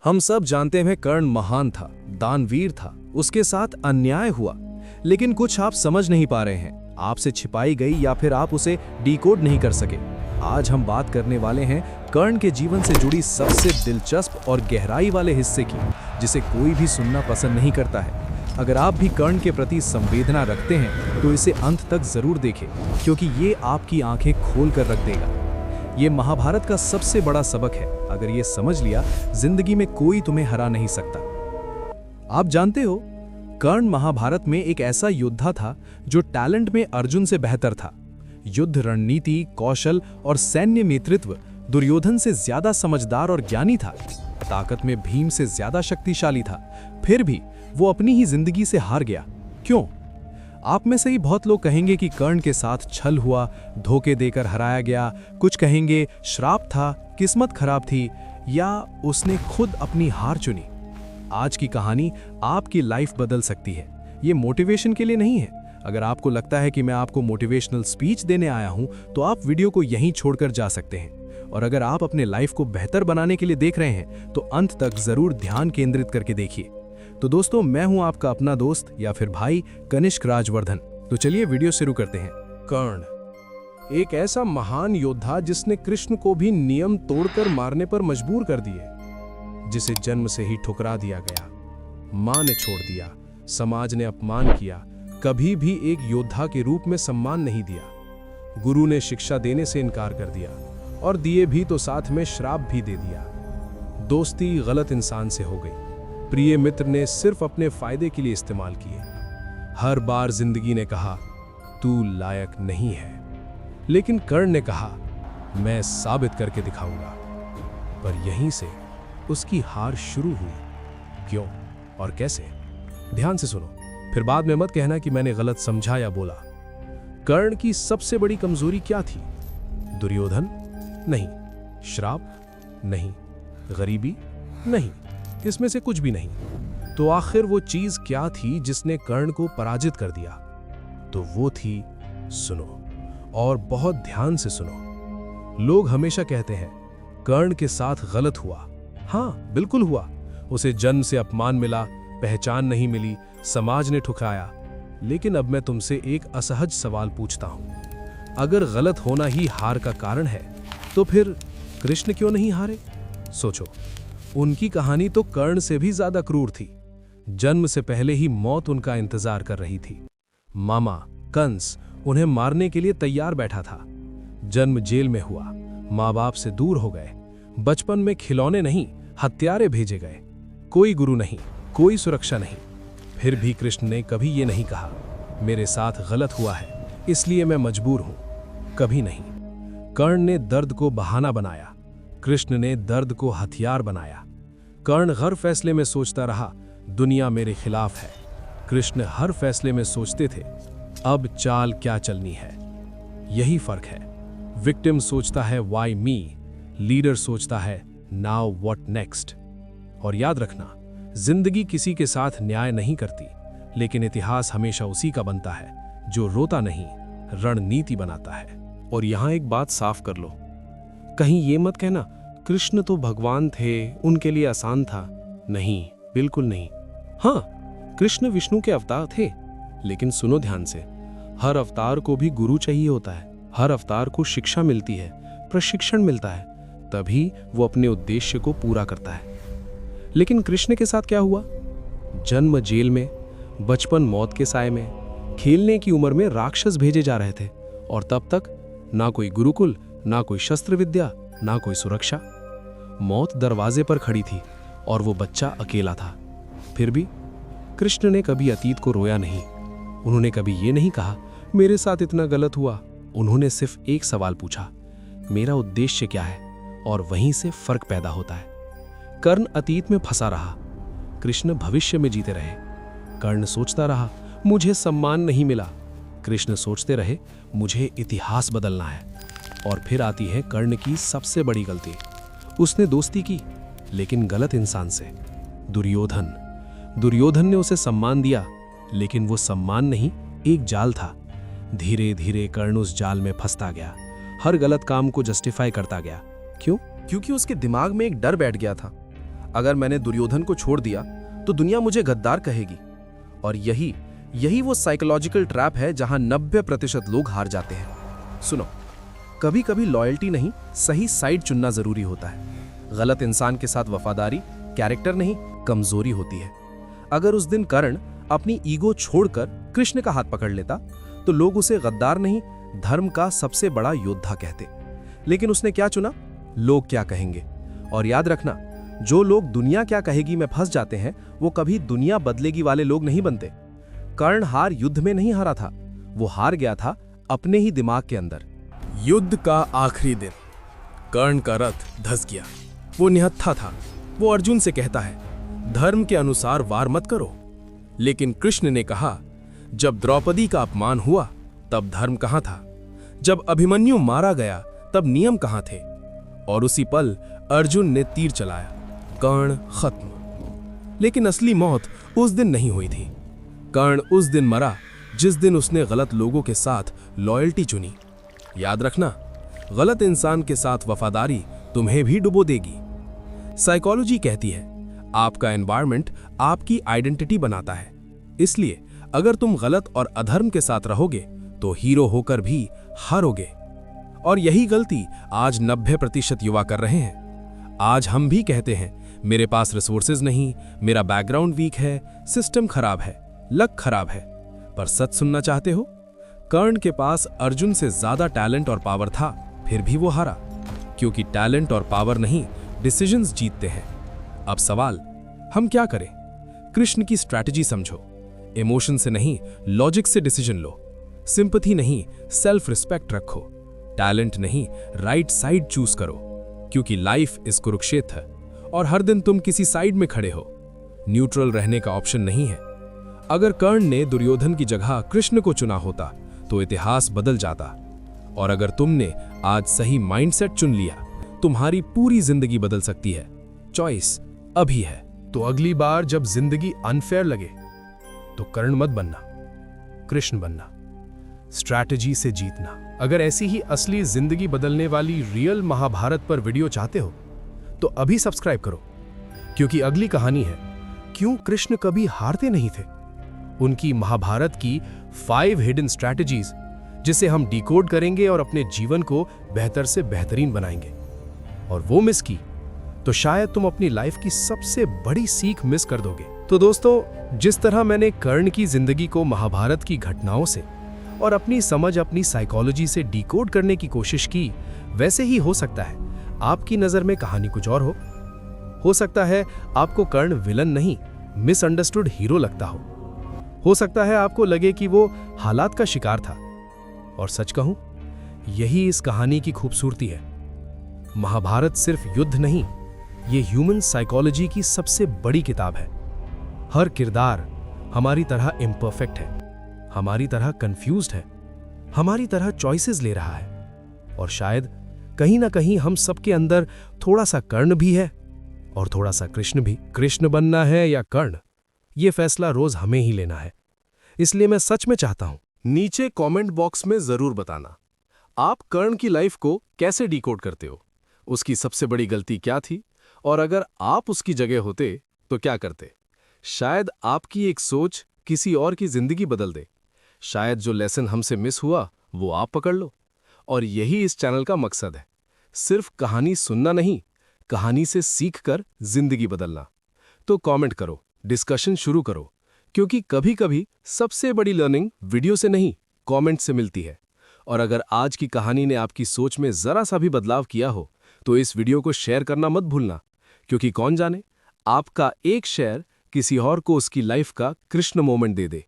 हम सब जानते हैं कर्ण महान था, दानवीर था, उसके साथ अन्याय हुआ, लेकिन कुछ आप समझ नहीं पा रहे हैं, आपसे छिपाई गई या फिर आप उसे डिकोड नहीं कर सके। आज हम बात करने वाले हैं कर्ण के जीवन से जुड़ी सबसे दिलचस्प और गहराई वाले हिस्से की, जिसे कोई भी सुनना पसंद नहीं करता है। अगर आप भी कर्ण के प्रति संवेदना रखते हैं तो इसे अंत तक जरूर देखें, क्योंकि ये आपकी आंखें खोल कर रख देगा। ये महाभारत का सबसे बड़ा सबक है। अगर ये समझ लिया, जिंदगी में कोई तुम्हें हरा नहीं सकता। आप जानते हो, कर्ण महाभारत में एक ऐसा योद्धा था जो टैलेंट में अर्जुन से बेहतर था। युद्ध रणनीति, कौशल और सैन्य नेतृत्व दुर्योधन से ज्यादा समझदार और ज्ञानी था। ताकत में भीम से ज्यादा शक्तिशाली था। फिर भी वो अपनी ही जिंदगी से हार गया। क्यों? आप में से ही बहुत लोग कहेंगे कि कर्ण के साथ छल हुआ, धोखे देकर हराया गया। कुछ कहेंगे श्राप था, किस्मत खराब थी, या उसने खुद अपनी हार चुनी। आज की कहानी आपकी लाइफ बदल सकती है। ये मोटिवेशन के लिए नहीं है। अगर आपको लगता है कि मैं आपको मोटिवेशनल स्पीच देने आया हूं, तो आप वीडियो को यहीं छोड़कर जा सकते हैं। और अगर आप अपने लाइफ को बेहतर बनाने के लिए देख रहे हैं, तो अंत तक जरूर ध्यान केंद्रित करके देखिए। तो दोस्तों, मैं हूं आपका अपना दोस्त या फिर भाई कनिष्क राजवर्धन। तो चलिए वीडियो शुरू करते हैं। कर्ण एक ऐसा महान योद्धा जिसने कृष्ण को भी नियम तोड़कर मारने पर मजबूर कर दिए, जिसे जन्म से ही ठुकरा दिया गया, मां ने छोड़ दिया, समाज ने अपमान किया, कभी भी एक योद्धा के रूप में सम्मान नहीं दिया। गुरु ने शिक्षा देने से इनकार कर दिया, और दिए भी तो साथ में श्राप भी दे दिया। दोस्ती गलत इंसान से हो गई, प्रिय मित्र ने सिर्फ अपने फायदे के लिए इस्तेमाल किए। हर बार जिंदगी ने कहा तू लायक नहीं है, लेकिन कर्ण ने कहा मैं साबित करके दिखाऊंगा। पर यहीं से उसकी हार शुरू हुई। क्यों और कैसे? ध्यान से सुनो, फिर बाद में मत कहना कि मैंने गलत समझा या बोला। कर्ण की सबसे बड़ी कमजोरी क्या थी? दुर्योधन? नहीं। श्राप? नहीं। गरीबी? नहीं। इसमें से कुछ भी नहीं। तो आखिर वो चीज क्या थी जिसने कर्ण को पराजित कर दिया? तो वो थी, सुनो और बहुत ध्यान से सुनो। लोग हमेशा कहते हैं कर्ण के साथ गलत हुआ। हाँ, बिल्कुल हुआ। उसे जन्म से अपमान मिला, पहचान नहीं मिली, समाज ने ठुकराया। लेकिन अब मैं तुमसे एक असहज सवाल पूछता हूं। अगर गलत होना ही हार का कारण है, तो फिर कृष्ण क्यों नहीं हारे? सोचो, उनकी कहानी तो कर्ण से भी ज्यादा क्रूर थी। जन्म से पहले ही मौत उनका इंतजार कर रही थी। मामा कंस उन्हें मारने के लिए तैयार बैठा था। जन्म जेल में हुआ, माँ बाप से दूर हो गए। बचपन में खिलौने नहीं, हत्यारे भेजे गए। कोई गुरु नहीं, कोई सुरक्षा नहीं। फिर भी कृष्ण ने कभी ये नहीं कहा मेरे साथ गलत हुआ है इसलिए मैं मजबूर हूं। कभी नहीं। कर्ण ने दर्द को बहाना बनाया, कृष्ण ने दर्द को हथियार बनाया। कर्ण हर फैसले में सोचता रहा दुनिया मेरे खिलाफ है। कृष्ण हर फैसले में सोचते थे अब चाल क्या चलनी है। यही फर्क है। विक्टिम सोचता है वाई मी, लीडर सोचता है नाउ व्हाट नेक्स्ट। और याद रखना, जिंदगी किसी के साथ न्याय नहीं करती, लेकिन इतिहास हमेशा उसी का बनता है जो रोता नहीं, रणनीति बनाता है। और यहां एक बात साफ कर लो, कहीं ये मत कहना कृष्ण तो भगवान थे, उनके लिए आसान था। नहीं, बिल्कुल नहीं। हाँ, कृष्ण विष्णु के अवतार थे, लेकिन सुनो ध्यान से, हर अवतार को भी गुरु चाहिए होता है। हर अवतार को शिक्षा मिलती है, प्रशिक्षण मिलता है, तभी वो अपने उद्देश्य को पूरा करता है। लेकिन कृष्ण के साथ क्या हुआ? जन्म जेल में, बचपन मौत के साए में, खेलने की उम्र में राक्षस भेजे जा रहे थे, और तब तक ना कोई गुरुकुल, ना कोई शस्त्र विद्या, ना कोई सुरक्षा। मौत दरवाजे पर खड़ी थी और वो बच्चा अकेला था। फिर भी कृष्ण ने कभी अतीत को रोया नहीं। उन्होंने कभी ये नहीं कहा मेरे साथ इतना गलत हुआ। उन्होंने सिर्फ एक सवाल पूछा, मेरा उद्देश्य क्या है? और वहीं से फर्क पैदा होता है। कर्ण अतीत में फंसा रहा, कृष्ण भविष्य में जीते रहे। कर्ण सोचता रहा मुझे सम्मान नहीं मिला, कृष्ण सोचते रहे मुझे इतिहास बदलना है। और फिर आती है कर्ण की सबसे बड़ी गलती। उसने दोस्ती की, लेकिन गलत इंसान से। दुर्योधन ने उसे सम्मान दिया, लेकिन वो सम्मान नहीं, एक जाल था। धीरे धीरे कर्ण उस जाल में फंसता गया, हर गलत काम को जस्टिफाई करता गया। क्यों? क्योंकि उसके दिमाग में एक डर बैठ गया था, अगर मैंने दुर्योधन को छोड़ दिया तो दुनिया मुझे गद्दार कहेगी। और यही वो साइकोलॉजिकल ट्रैप है जहां 90% लोग हार जाते हैं। सुनो, कभी कभी लॉयल्टी नहीं, सही साइड चुनना जरूरी होता है। गलत इंसान के साथ वफादारी कैरेक्टर नहीं, कमजोरी होती है। अगर उस दिन कर्ण अपनी ईगो छोड़कर कृष्ण का हाथ पकड़ लेता तो लोग उसे गद्दार नहीं, धर्म का सबसे बड़ा योद्धा कहते। लेकिन उसने क्या चुना? लोग क्या कहेंगे। और याद रखना, जो लोग दुनिया क्या कहेगी में फंस जाते हैं वो कभी दुनिया बदलेगी वाले लोग नहीं बनते। कर्ण हार युद्ध में नहीं हारा था, वो हार गया था अपने ही दिमाग के अंदर। युद्ध का आखिरी दिन, कर्ण का रथ धस गया। वो निहत्था था। वो अर्जुन से कहता है, धर्म के अनुसार वार मत करो। लेकिन कृष्ण ने कहा, जब द्रौपदी का अपमान हुआ तब धर्म कहां था? जब अभिमन्यु मारा गया तब नियम कहां थे? और उसी पल अर्जुन ने तीर चलाया, कर्ण खत्म। लेकिन असली मौत उस दिन नहीं हुई थी। कर्ण उस दिन मरा जिस दिन उसने गलत लोगों के साथ लॉयल्टी चुनी। याद रखना, गलत इंसान के साथ वफादारी तुम्हें भी डुबो देगी। साइकोलॉजी कहती है, आपका एनवायरनमेंट आपकी आइडेंटिटी बनाता है। इसलिए अगर तुम गलत और अधर्म के साथ रहोगे तो हीरो होकर भी हारोगे। और यही गलती आज 90% युवा कर रहे हैं। आज हम भी कहते हैं, मेरे पास रिसोर्सेज नहीं, मेरा बैकग्राउंड वीक है, सिस्टम खराब है, लक खराब है। पर सच सुनना चाहते हो? कर्ण के पास अर्जुन से ज्यादा टैलेंट और पावर था, फिर भी वो हारा। क्योंकि टैलेंट और पावर नहीं, डिसीजंस जीतते हैं। अब सवाल, हम क्या करें? कृष्ण की स्ट्रैटेजी समझो। इमोशन से नहीं, लॉजिक से डिसीजन लो। सिंपैथी नहीं, सेल्फ रिस्पेक्ट रखो। टैलेंट नहीं, राइट साइड चूज करो। क्योंकि लाइफ इज कुरुक्षेत्र और हर दिन तुम किसी साइड में खड़े हो। न्यूट्रल रहने का ऑप्शन नहीं है। अगर कर्ण ने दुर्योधन की जगह कृष्ण को चुना होता तो इतिहास बदल जाता। और अगर तुमने आज सही माइंडसेट चुन लिया, तुम्हारी पूरी जिंदगी बदल सकती है। चॉइस अभी है। तो अगली बार जब जिंदगी अनफेयर लगे तो कर्ण मत बनना, कृष्ण बनना, स्ट्रैटेजी से जीतना। अगर ऐसी ही असली जिंदगी बदलने वाली रियल महाभारत पर वीडियो चाहते हो तो अभी सब्सक्राइब करो, क्योंकि अगली कहानी है क्यों कृष्ण कभी हारते नहीं थे। उनकी महाभारत की 5 हिडन स्ट्रैटेजीज, जिसे हम डिकोड करेंगे और अपने जीवन को बेहतर से बेहतरीन बनाएंगे। और वो मिस की तो शायद तुम अपनी लाइफ की सबसे बड़ी सीख मिस कर दोगे। तो दोस्तों, जिस तरह मैंने कर्ण की जिंदगी को महाभारत की घटनाओं से और अपनी समझ, अपनी साइकोलॉजी से डिकोड करने की कोशिश की, वैसे ही हो सकता है आपकी नजर में कहानी कुछ और हो सकता है आपको कर्ण विलन नहीं, मिसअंडरस्टूड हीरो लगता हो सकता है आपको लगे कि वो हालात का शिकार था। और सच कहूं, यही इस कहानी की खूबसूरती है। महाभारत सिर्फ युद्ध नहीं, ये ह्यूमन साइकोलॉजी की सबसे बड़ी किताब है। हर किरदार हमारी तरह इम्परफेक्ट है, हमारी तरह कंफ्यूज्ड है, हमारी तरह चॉइसेस ले रहा है। और शायद कहीं ना कहीं हम सबके अंदर थोड़ा सा कर्ण भी है और थोड़ा सा कृष्ण भी। कृष्ण बनना है या कर्ण, ये फैसला रोज हमें ही लेना है। इसलिए मैं सच में चाहता हूं, नीचे कमेंट बॉक्स में जरूर बताना, आप कर्ण की लाइफ को कैसे डिकोड करते हो? उसकी सबसे बड़ी गलती क्या थी? और अगर आप उसकी जगह होते तो क्या करते? शायद आपकी एक सोच किसी और की जिंदगी बदल दे। शायद जो लेसन हमसे मिस हुआ वो आप पकड़ लो। और यही इस चैनल का मकसद है, सिर्फ कहानी सुनना नहीं, कहानी से सीखकर जिंदगी बदलना। तो कमेंट करो, डिस्कशन शुरू करो, क्योंकि कभी कभी सबसे बड़ी लर्निंग वीडियो से नहीं, कमेंट से मिलती है। और अगर आज की कहानी ने आपकी सोच में जरा सा भी बदलाव किया हो तो इस वीडियो को शेयर करना मत भूलना, क्योंकि कौन जाने आपका एक शेयर किसी और को उसकी लाइफ का कृष्ण मोमेंट दे दे।